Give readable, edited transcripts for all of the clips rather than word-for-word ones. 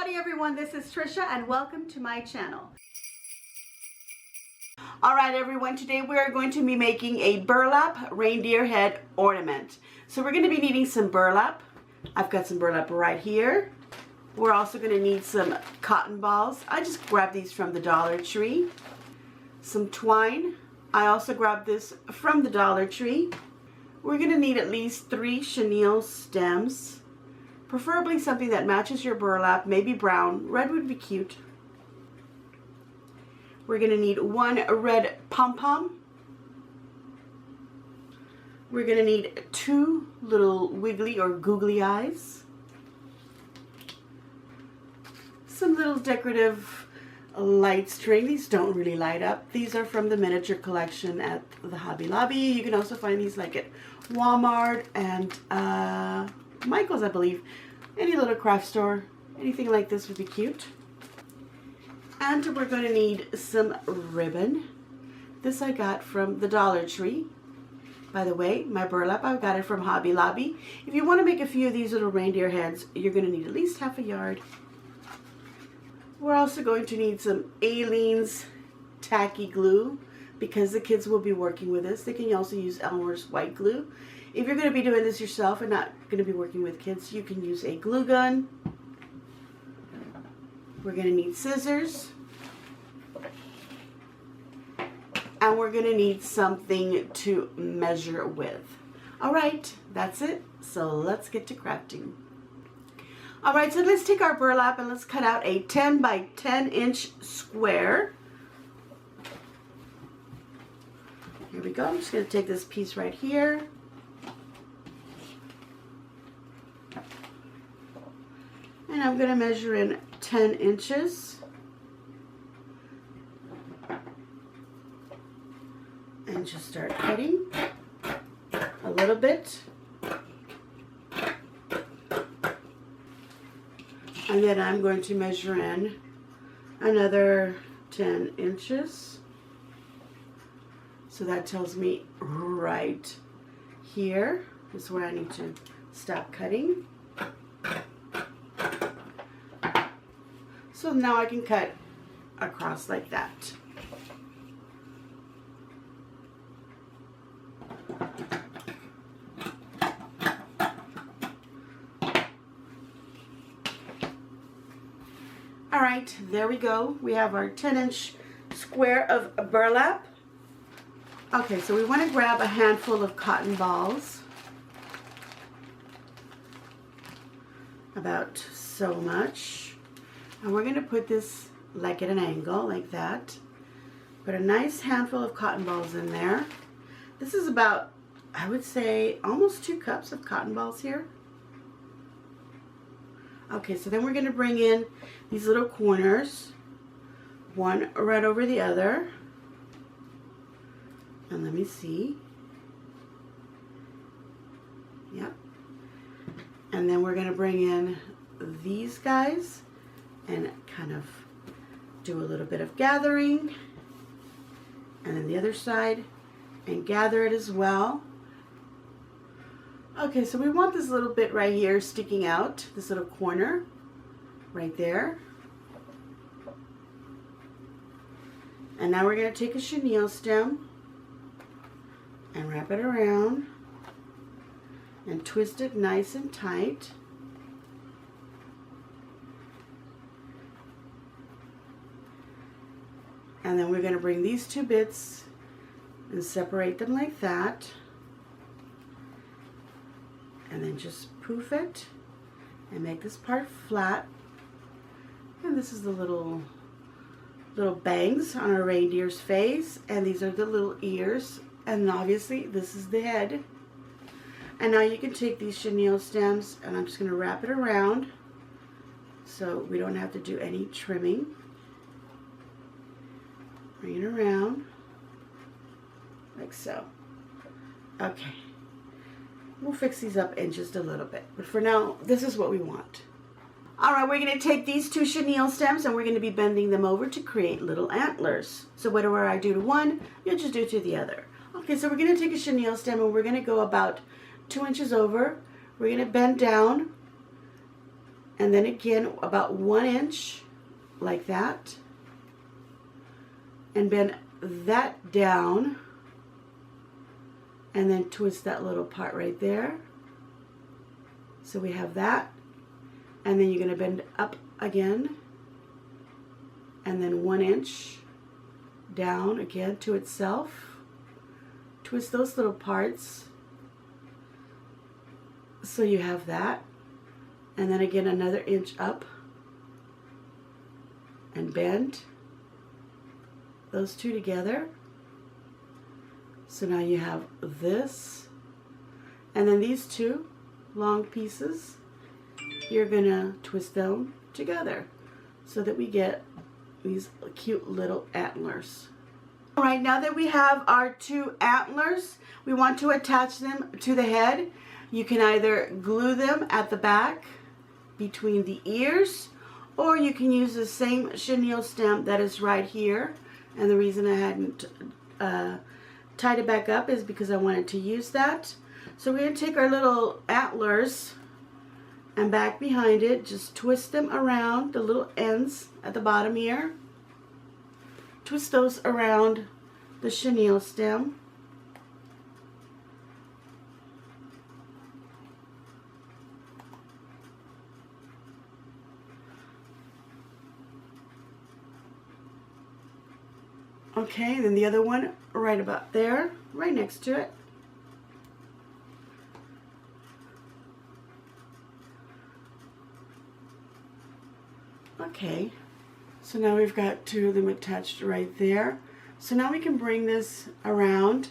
Howdy everyone, this is Tricia and welcome to my channel. Alright everyone, today we are going to be making a burlap reindeer head ornament. So we're going to be needing some burlap. I've got some burlap right here. We're also going to need some cotton balls. I just grabbed these from the Dollar Tree. Some twine. I also grabbed this from the Dollar Tree. We're going to need at least 3 chenille stems. Preferably something that matches your burlap, maybe brown. Red would be cute. We're going to need 1 red pom-pom. We're going to need 2 little wiggly or googly eyes. Some little decorative light string. These don't really light up. These are from the miniature collection at the Hobby Lobby. You can also find these like at Walmart and Michael's, I believe. Any little craft store, anything like this would be cute. And we're going to need some ribbon. This I got from the Dollar Tree. By the way, my burlap, I got it from Hobby Lobby. If you want to make a few of these little reindeer heads, you're going to need at least half a yard. We're also going to need some Aleene's tacky glue because the kids will be working with this. They can also use Elmer's white glue. If you're going to be doing this yourself and not going to be working with kids, you can use a glue gun. We're going to need scissors. And we're going to need something to measure with. Alright, that's it. So let's get to crafting. Alright, so let's take our burlap and let's cut out a 10 by 10 inch square. Here we go. I'm just going to take this piece right here. And I'm going to measure in 10 inches. And just start cutting a little bit. And then I'm going to measure in another 10 inches. So that tells me right here is where I need to stop cutting. So now I can cut across like that. Alright, there we go. We have our 10-inch square of burlap. Okay, so we want to grab a handful of cotton balls. About so much. And we're going to put this like at an angle, like that. Put a nice handful of cotton balls in there. This is about, I would say, almost 2 cups of cotton balls here. Okay, so then we're going to bring in these little corners, one right over the other. And let me see. Yep. And then we're going to bring in these guys and kind of do a little bit of gathering. And then the other side and gather it as well. Okay, so we want this little bit right here sticking out, this little corner right there. And now we're going to take a chenille stem and wrap it around and twist it nice and tight. And then we're going to bring these 2 bits and separate them like that. And then just poof it and make this part flat. And this is the little bangs on our reindeer's face. And these are the little ears. And obviously this is the head. And now you can take these chenille stems and I'm just going to wrap it around so we don't have to do any trimming. Bring it around like so. Okay. We'll fix these up in just a little bit. But for now, this is what we want. Alright, we're going to take these 2 chenille stems and we're going to be bending them over to create little antlers. So whatever I do to one, you'll just do to the other. Okay, so we're going to take a chenille stem and we're going to go about 2 inches over. We're going to bend down And then again, about 1 inch, like that. And bend that down. And then twist that little part right there. So we have that. And then you're going to bend up again. And then 1 inch down again to itself. Twist those little parts. So you have that. And then again another inch up. And bend those two together. So now you have this. And then these two long pieces, you're gonna twist them together so that we get these cute little antlers. All right, now that we have our 2 antlers, we want to attach them to the head. You can either glue them at the back between the ears, or you can use the same chenille stem that is right here. And the reason I hadn't tied it back up is because I wanted to use that. So we're going to take our little antlers and back behind it, just twist them around the little ends at the bottom here. Twist those around the chenille stem. Okay, and then the other one right about there, right next to it. Okay, so now we've got 2 of them attached right there. So now we can bring this around,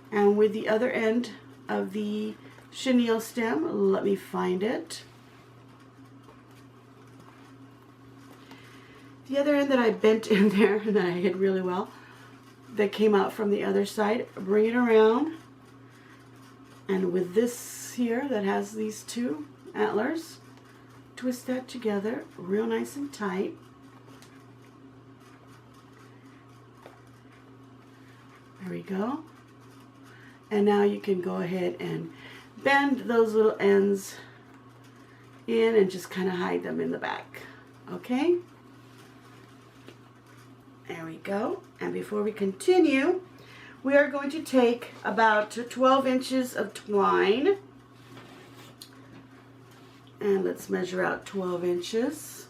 and with the other end of the chenille stem, let me find it. The other end that I bent in there and that I hid really well, that came out from the other side, bring it around, and with this here that has these 2 antlers, twist that together real nice and tight. There we go. And now you can go ahead and bend those little ends in and just kind of hide them in the back. Okay? There we go. And before we continue, we are going to take about 12 inches of twine. And let's measure out 12 inches.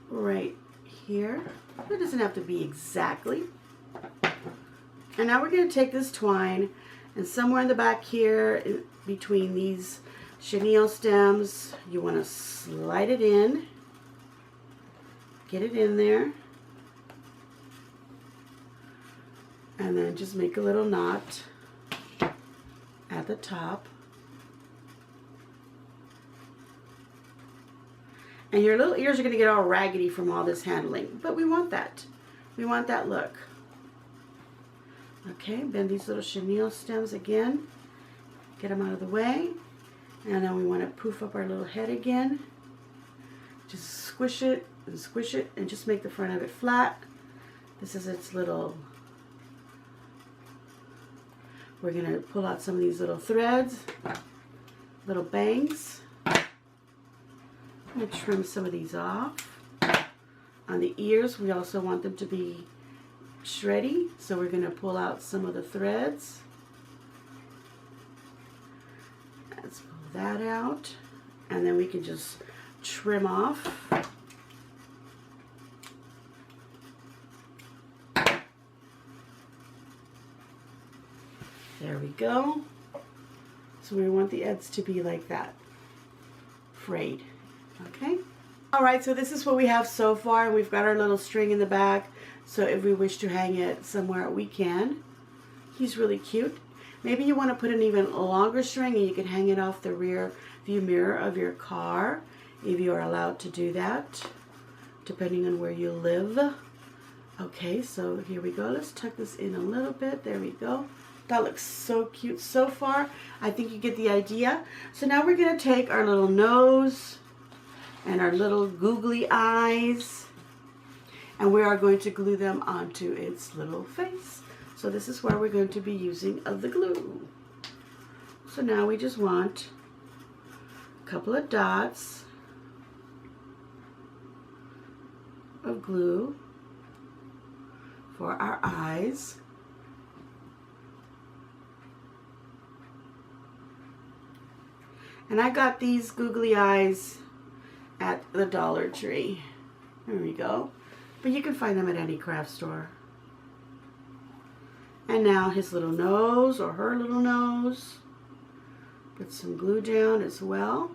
Right here. It doesn't have to be exactly. And now we're going to take this twine, and somewhere in the back here, between these chenille stems, you want to slide it in. Get it in there. And then just make a little knot at the top. And your little ears are going to get all raggedy from all this handling, but we want that. We want that look. Okay, bend these little chenille stems again. Get them out of the way. And then we want to poof up our little head again. Just squish it and just make the front of it flat. This is its little... We're going to pull out some of these little threads, little bangs. I'm going to trim some of these off. On the ears, we also want them to be shreddy, so we're going to pull out some of the threads. Let's pull that out, and then we can just trim off. There we go. So we want the ends to be like that, frayed. Okay. All right, so this is what we have so far. We've got our little string in the back, so if we wish to hang it somewhere, we can. He's really cute. Maybe you want to put an even longer string, and you can hang it off the rear view mirror of your car, if you are allowed to do that, depending on where you live. Okay, so here we go. Let's tuck this in a little bit. There we go. That looks so cute so far. I think you get the idea. So now we're going to take our little nose and our little googly eyes, and we are going to glue them onto its little face. So this is where we're going to be using the glue. So now we just want a couple of dots of glue for our eyes. And I got these googly eyes at the Dollar Tree. There we go. But you can find them at any craft store. And now his little nose, or her little nose. Put some glue down as well.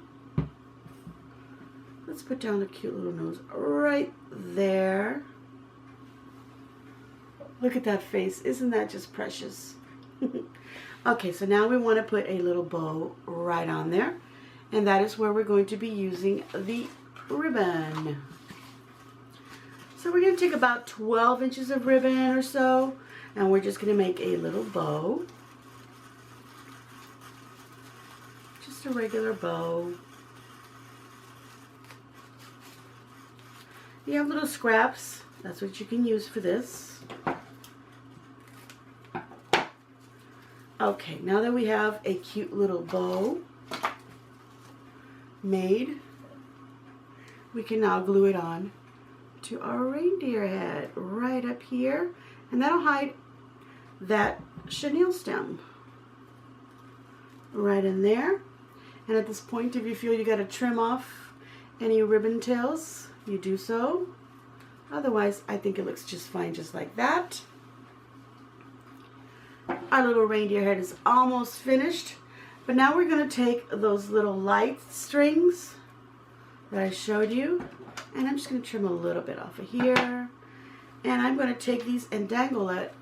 Let's put down a cute little nose right there. Look at that face. Isn't that just precious? Okay, so now we want to put a little bow right on there. And that is where we're going to be using the ribbon. So we're going to take about 12 inches of ribbon or so, and we're just going to make a little bow. Just a regular bow. You have little scraps. That's what you can use for this. Okay, now that we have a cute little bow made, we can now glue it on to our reindeer head right up here, and that'll hide that chenille stem right in there. And at this point, if you feel you got to trim off any ribbon tails, you do so. Otherwise, I think it looks just fine just like that. Our little reindeer head is almost finished, but now we're going to take those little light strings that I showed you, and I'm just going to trim a little bit off of here, and I'm going to take these and dangle it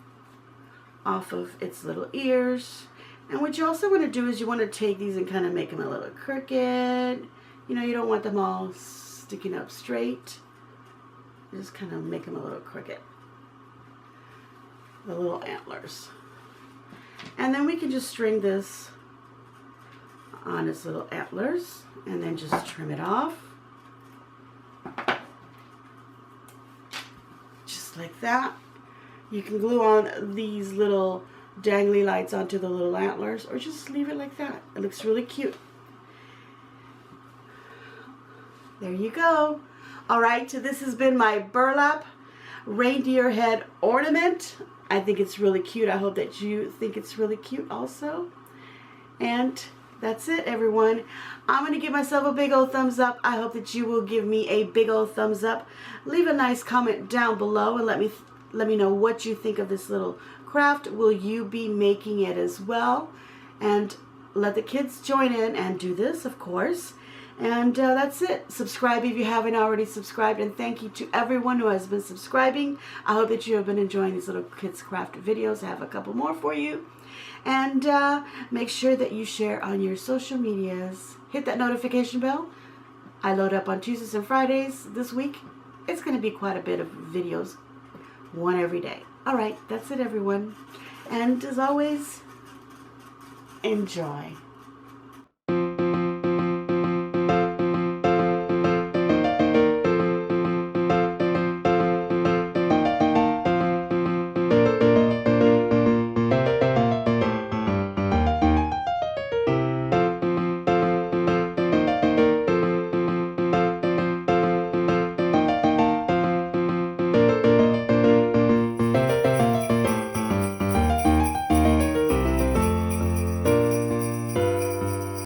off of its little ears. And what you also want to do is you want to take these and kind of make them a little crooked. You know, you don't want them all sticking up straight. You just kind of make them a little crooked. The little antlers. And then we can just string this on its little antlers and then just trim it off. Just like that. You can glue on these little dangly lights onto the little antlers, or just leave it like that. It looks really cute. There you go. Alright, so this has been my burlap reindeer head ornament. I think it's really cute. I hope that you think it's really cute also. And that's it, everyone. I'm going to give myself a big old thumbs up. I hope that you will give me a big old thumbs up. Leave a nice comment down below and let me know what you think of this little craft. Will you be making it as well? And let the kids join in and do this, of course. And that's it. Subscribe if you haven't already subscribed. And thank you to everyone who has been subscribing. I hope that you have been enjoying these little kids craft videos. I have a couple more for you. And make sure that you share on your social medias. Hit that notification bell. I load up on Tuesdays and Fridays this week. It's going to be quite a bit of videos. One every day. Alright, that's it, everyone. And as always, enjoy.